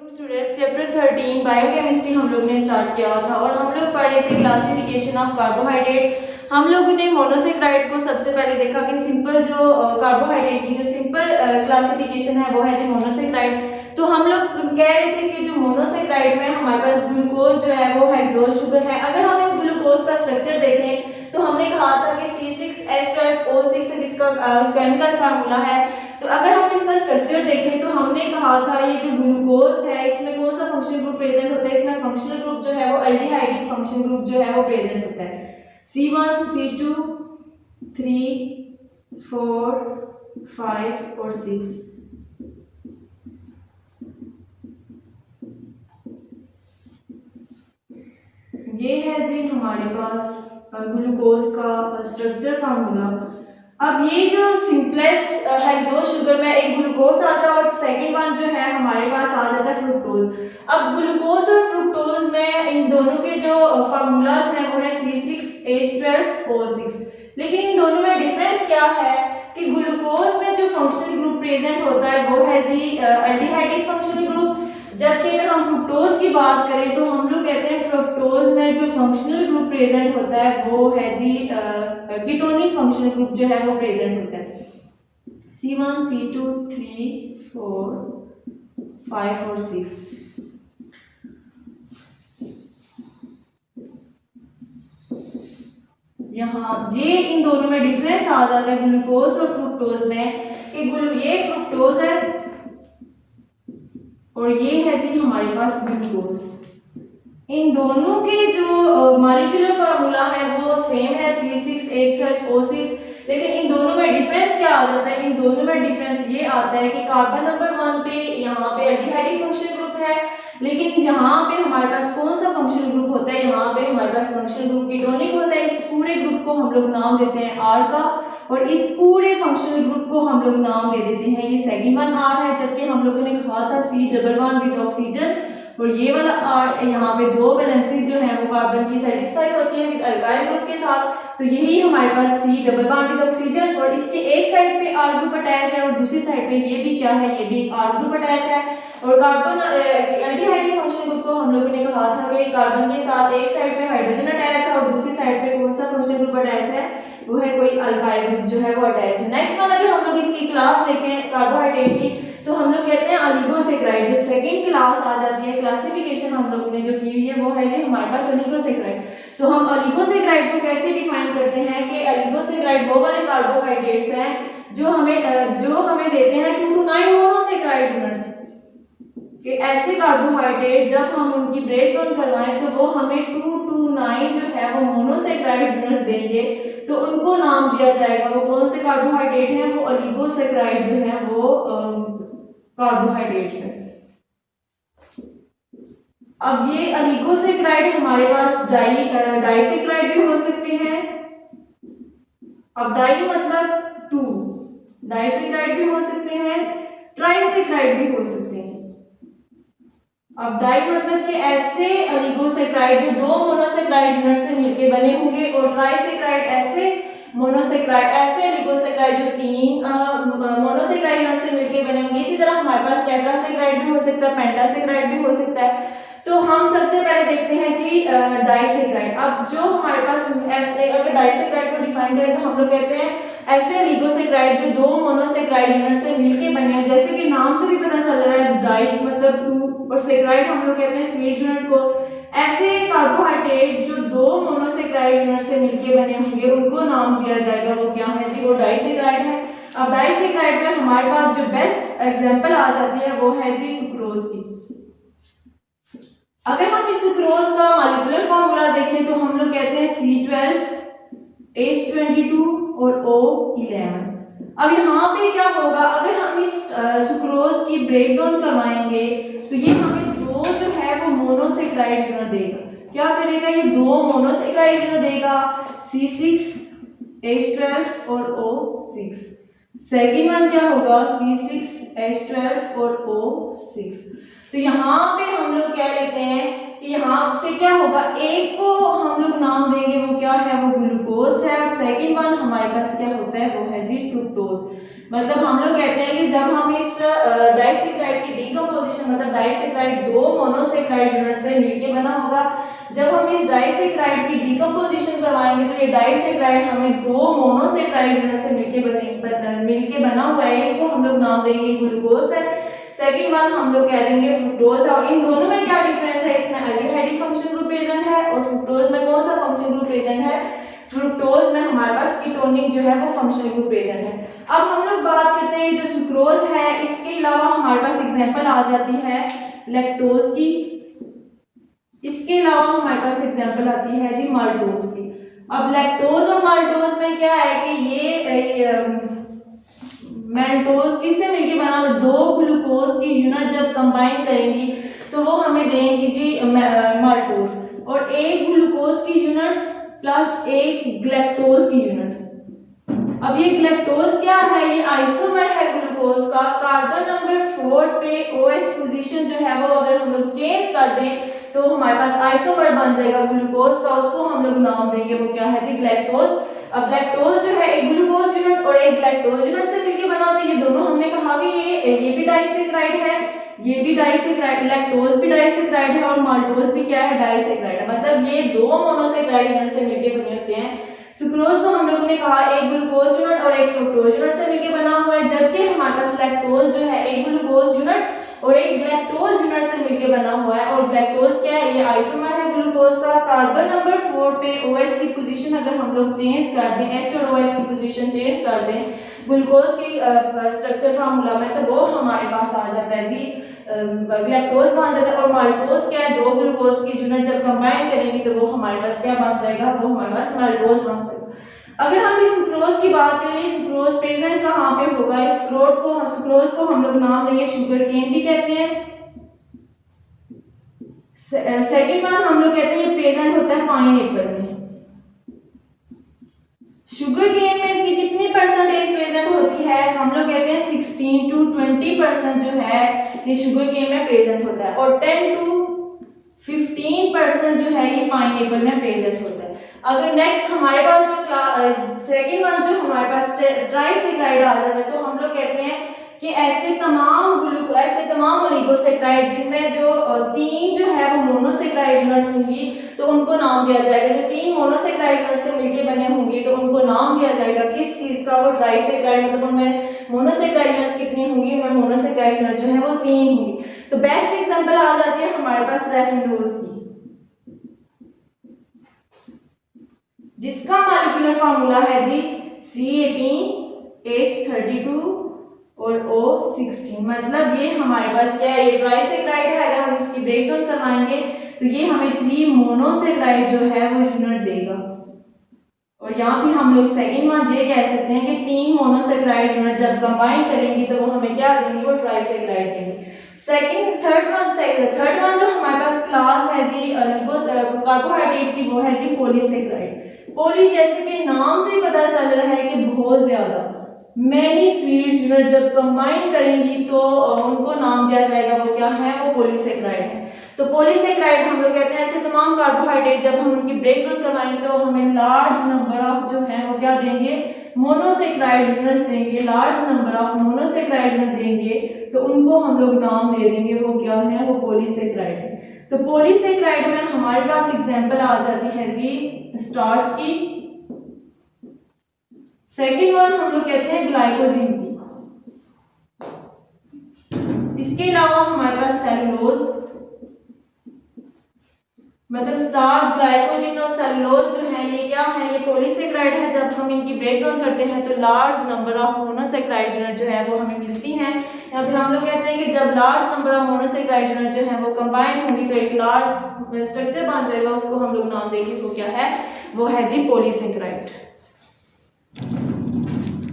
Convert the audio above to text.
Students chapter 13 biochemistry हम लोग ने स्टार्ट किया था और हम लोग पढ़ रहे थे क्लासिफिकेशन ऑफ कार्बोहाइड्रेट। हम लोगों ने मोनोसेक्राइड को सबसे पहले देखा कि सिंपल जो कार्बोहाइड्रेट की जो सिंपल क्लासिफिकेशन है वो है जी मोनोसेक्राइड। तो हम लोग कह रहे थे कि जो मोनोसेक्राइड में हमारे पास ग्लूकोज जो है वो हेक्सोज शुगर है। अगर हम इस ग्लूकोज का स्ट्रक्चर देखें तो हमने कहा था कि C6H12O6 जिसका केमिकल फार्मूला है। तो अगर हम इसका स्ट्रक्चर देखें तो हमने कहा था ये जो ग्लूकोज है इसमें कौन सा फंक्शनल ग्रुप प्रेजेंट होता है, इसमें फंक्शनल ग्रुप जो है वो एल्डिहाइडिक फंक्शनल ग्रुप जो है वो प्रेजेंट होता है। C1, C2, 3, 4, 5 और 6। ये है जी हमारे पास ग्लूकोज का स्ट्रक्चर फार्मूला। अब ये जो सिंपलेस्ट हेक्सोज शुगर में एक ग्लूकोज आता है और सेकंड वन जो है हमारे पास आ जाता है फ्रुक्टोज। अब ग्लूकोज और फ्रुक्टोज में इन दोनों के जो फार्मूलाज हैं वो है C6H12O6। लेकिन इन दोनों में डिफरेंस क्या है कि ग्लूकोज में जो फंक्शनल ग्रुप प्रेजेंट होता है वो है जी एल्डिहाइडिक फंक्शनल ग्रुप, जबकि अगर हम फ्रुक्टोज की बात करें तो हम लोग कहते हैं फ्रुक्टोज में जो फंक्शनल ग्रुप प्रेजेंट होता है वो है जी कीटोनिक फंक्शनल ग्रुप जो है वो प्रेजेंट होता है। C1, C2, 3, 4, 5 और 6। यहाँ ये इन दोनों में डिफरेंस आ जाता है ग्लूकोज और फ्रुक्टोज में कि ये फ्रुक्टोज है और ये है जी हमारे पास ग्लूकोज। इन दोनों के जो मॉलिक्यूलर फार्मूला है वो सेम है C6H12O6, लेकिन इन दोनों में डिफरेंस क्या आ जाता है, इन दोनों में डिफरेंस ये आता है कि कार्बन नंबर 1 पे यहाँ पे एल्डिहाइडिक फंक्शनल ग्रुप है, लेकिन यहाँ पे हमारे पास कौन सा फंक्शनल ग्रुप होता है, यहाँ पे हमारे पास फंक्शनल ग्रुप कीटोनिक होता है। इस पूरे ग्रुप को हम लोग नाम देते हैं R का और इस पूरे फंक्शनल ग्रुप को हम लोग नाम दे देते हैं ये सेकंड वन R है, जबकि हम लोगों ने कहा था C double bond with oxygen और ये वाला R यहाँ पे दो वैलेंसीज जो है वो कार्बन की सेटिस्फाई होती है विद अल्काइल ग्रुप के साथ। तो यही हमारे पास C double bond with oxygen और इसके एक साइड पे R ग्रुप अटैच है और दूसरी साइड पे ये भी क्या है, ये भी R ग्रुप अटैच है। और कार्बन एल्डिहाइडिक फंक्शनल ग्रुप को हम लोगों ने कहा था कि कार्बन के साथ एक साइड पे हाइड्रोजन अटैच है और दूसरी साइड पे कौन सा फंक्शनल ग्रुप अटैच है, वो है कोई अल्काइल ग्रुप जो है वो अटैच है। नेक्स्ट वन अगर हम लोग इसकी क्लास देखें कार्बोहाइड्रेट की तो हम लोग कहते हैं ओलिगोसेक्राइड। जो सेकंड क्लास आ जाती है क्लासिफिकेशन हम लोगों ने जो की हुई है वो है जी हमारे पास ओलिगोसेक्राइड। तो हम ओलिगोसेक्राइड को कैसे डिफाइन करते हैं कि ओलिगोसेक्राइड वो वाले कार्बोहाइड्रेट्स हैं जो हमें देते हैं 2 to 9 मोनोसेक्राइड यूनिट्स। कि ऐसे कार्बोहाइड्रेट जब हम उनकी ब्रेक डाउन करवाएं तो वो हमें 2 to 9 जो है वो मोनोसेक्राइड यूनिट्स देंगे, तो उनको नाम दिया जाएगा। वो कौन से कार्बोहाइड्रेट हैं, वो ओलिगोसेक्राइड जो है वो कार्बोहाइड्रेट्स हैं। अब ये ओलिगोसेक्राइड हमारे पास डाइसेक्राइड भी हो सकते हैं। अब डाई मतलब 2, डाइसेक्राइड भी हो सकते हैं, ट्राइसेक्राइड भी हो सकते हैं। अब डाई मतलब कि ऐसे ओलिगोसेक्राइड जो 2 मोनोसेक्राइड यूनिट से मिलके बने होंगे और ट्राइसेक्राइड ऐसे ओलिगोसेक्राइड जो 3 मोनोसेक्राइड यूनिट से मिलके बने होंगे। इसी तरह हमारे पास टेट्रासेक्राइड भी हो सकता है, पेंटासेक्राइड भी हो सकता है। तो हम सबसे पहले देखते हैं जी डाइसेक्राइड। अब जो हमारे पास ऐसे अगर डाइसेक्राइड को डिफाइन करें तो हम लोग कहते हैं ऐसे ओलिगोसेक्राइड जो 2 मोनोसेक्राइड यूनिट से मिलके बने हैं, जैसे कि नाम से भी पता चल रहा है डाई मतलब 2 और सेक्राइड हम लोग कहते हैं स्वीट यूनिट को। ऐसे कार्बोहाइड्रेट जो 2 मोनोसेक्राइड यूनिट से मिलके बने होंगे उनको नाम दिया जाएगा, वो क्या है जी, वो डाइसेक्राइड है। अब डाइसेक्राइड में हमारे पास जो बेस्ट एग्जांपल आ जाती है वो है जी सुक्रोज की। अगर हम इस सुक्रोज का मॉलिक्यूलर फार्मूला देखें तो हम लोग कहते हैं C12, H22 और O11। अब यहाँ पे क्या होगा, अगर हम इस सुक्रोज की ब्रेक डाउन करवाएंगे तो ये हमें 2 जो है वो मोनोसेक्राइड यूनिट देगा। क्या करेगा, ये 2 मोनोसेक्राइड यूनिट देगा, C6H12 और O6। सेकेंड वन क्या होगा, C6H12 और O6। तो यहाँ पे हम लोग क्या लेते हैं कि यहाँ से क्या होगा, एक को हम लोग नाम देंगे वो क्या है, वो ग्लूकोज है और सेकंड वन हमारे पास क्या होता है वो है जी फ्रुक्टोज। मतलब हम लोग कहते हैं कि जब हम इस डाइसैकेराइड की डीकंपोजिशन, मतलब डाइसैकेराइड दो मोनोसैकेराइड यूनिट से मिलके बना होगा, जब हम इस डाइसैकेराइड की डीकंपोजिशन करवाएंगे तो ये डाइसैकेराइड हमें दो मोनोसैकेराइड यूनिट से मिलके बना हुआ है, इनको हम लोग नाम देंगे ग्लूकोज है। सेकंड वन हम लोग कह देंगे फ्रुक्टोज। और इन दोनों में क्या डिफरेंस है, इसमें एल्डिहाइड फंक्शन ग्रुप प्रेजेंट है और फ्रुक्टोज में कौन सा फंक्शन ग्रुप प्रेजेंट है, फ्रुक्टोज में हमारे पास कीटोनिक जो है वो फंक्शनल ग्रुप प्रेजेंट है। अब हम लोग बात करते हैं जो सुक्रोज है, इसके अलावा हमारे पास एग्जांपल आ जाती है लैक्टोज की, इसके अलावा हमारे पास एग्जांपल आती है जी माल्टोज की। अब लैक्टोज और माल्टोज में क्या है कि ये माल्टोज किससे मिलके बना, दो ग्लूकोज की यूनिट जब कंबाइन करेंगी तो वो हमें देंगी जी माल्टोज, और एक ग्लूकोज की यूनिट प्लस एक ग्लैक्टोज की यूनिट। अब ये ग्लैक्टोज क्या है, ये आइसोमर है ग्लूकोज का, कार्बन नंबर 4 पे OH पोजीशन जो है वो अगर हम लोग चेंज कर दें तो हमारे पास आइसोमर बन जाएगा ग्लूकोज का, उसको हम लोग नाम देंगे वो क्या है जी ग्लैक्टोज। अब लैक्टोज जो है एक ग्लूकोज यूनिट और एक ग्लैक्टोज यूनिट से मिलकर बना होता है, ये दोनों हमने कहा कि ये भी डाइसैकेराइड है, ये भी डाइसैकेराइड, लैक्टोज भी डाइसैकेराइड है और माल्टोज भी क्या है डाइसैकेराइड है, मतलब ये दो मोनोसैकेराइड यूनिट से मिलकर बने होते हैं। सुक्रोज तो हम लोगों ने कहा एक ग्लूकोज यूनिट और एक फ्रुक्टोज यूनिट से मिलकर बना हुआ है, जबकि हमारे पास लैक्टोज जो है एक ग्लूकोज यूनिट और एक ग्लैक्टोज यूनिट से मिलकर बना हुआ है। और ग्लैक्टोज क्या है, ये आइसोमर है ग्लूकोज का, कार्बन नंबर 4 पे OH की पोजीशन अगर हम लोग चेंज कर दें, H और OH की पोजीशन चेंज कर दें ग्लूकोज की स्ट्रक्चर फार्मूला में, तो वो हमारे पास आ जाता है जी ग्लैक्टोज बन जाता है। और माल्टोज क्या है, दो ग्लूकोज की यूनिट जब कंबाइन करेंगे तो वो हमारे पास क्या बन जाएगा, वो हमारे पास माल्टोज बन जाएगा। अगर हम इस सुक्रोज की बात करें, सुक्रोज प्रेजेंट कहाँ पे होगा, इस सुक्रोज को हम लोग नाम देंगे शुगर केन भी कहते हैं। सेकंड वन हम लोग कहते हैं ये प्रेजेंट होता है पाइनएप्पल में। शुगर केन में इसकी कितनी परसेंटेज प्रेजेंट होती है, हम लोग कहते हैं 16 to 20% जो है ये शुगर केन में प्रेजेंट होता है, और 10 to 15% जो है ये पाइनएप्पल में प्रेजेंट होता है। अगर नेक्स्ट हमारे पास जो सेकंड वन जो हमारे पास ट्राइसैकेराइड आ जाता है, तो हम लोग कहते हैं कि ऐसे तमाम ओलिगोसैकेराइड जिनमें जो तीन जो है वो मोनोसैकेराइड यूनिट होंगी तो उनको नाम दिया जाएगा, जो तीन मोनोसैकेराइड यूनिट से मिलके बने होंगे तो उनको नाम दिया जाएगा किस चीज का, वो ट्राइसैकेराइड, मतलब उनमें मोनोसैकेराइड यूनिट्स कितनी होंगी, उनमें मोनोसैकेराइड यूनिट जो है वो तीन होंगी। तो बेस्ट एग्जांपल आ जाती है हमारे पास रैफिनोज की, जिसका मॉलिक्यूलर फार्मूला है जी C18H32 और O16, मतलब ये हमारे पास क्या है, ये ट्राइसैकेराइड है। अगर हम इसकी ब्रेकडाउन करवाएंगे तो ये हमें 3 मोनोसैकेराइड जो है वो यूनिट देगा, और यहाँ पे हम लोग सेकंड वन ये कह सकते हैं कि 3 मोनोसैकेराइड यूनिट जब कंबाइन करेंगे तो वो हमें क्या देंगे, वो ट्राइसैकेराइड देंगे। थर्ड वन जो हमारे पास क्लास है जी कार्बोहाइड्रेट की, वो है जी पॉलीसैकेराइड। पॉली जैसे कि नाम से ही पता चल रहा है कि बहुत ज्यादा, मैनी स्वीट्स यूनिट जब कंबाइन करेंगी तो उनको नाम दिया जाएगा, वो क्या है, वो पॉलीसैकेराइड है। तो पॉलीसैकेराइड हम लोग कहते हैं ऐसे तमाम कार्बोहाइड्रेट जब हम उनकी ब्रेकडाउन करवाएंगे तो हमें लार्ज नंबर ऑफ जो है वो क्या देंगे, मोनोसैकेराइड यूनिट्स देंगे, large number of monosaccharide unit देंगे, तो उनको हम लोग नाम दे देंगे, वो क्या है, वो पॉलीसैकेराइड है। तो पॉलीसैकेराइड में हमारे पास एग्जांपल आ जाती है जी स्टार्च की। सेकंड वन हम लोग कहते हैं ग्लाइकोजन की। इसके अलावा हमारे पास सेलुलोज, मतलब स्टार्च, ग्लाइकोजन और सेलुलोज जो है ये क्या है, ये पॉलीसैकेराइड है। जब हम इनकी ब्रेकडाउन करते हैं तो large number of monosaccharide unit जो है वो हमें मिलती हैं, या फिर हम लोग कहते हैं कि जब large number of monosaccharide unit जो है वो कंबाइन होंगी तो एक लार्ज स्ट्रक्चर बन जाएगा, उसको हम लोग नाम देंगे वो क्या है, वो है जी पॉलीसैकेराइड।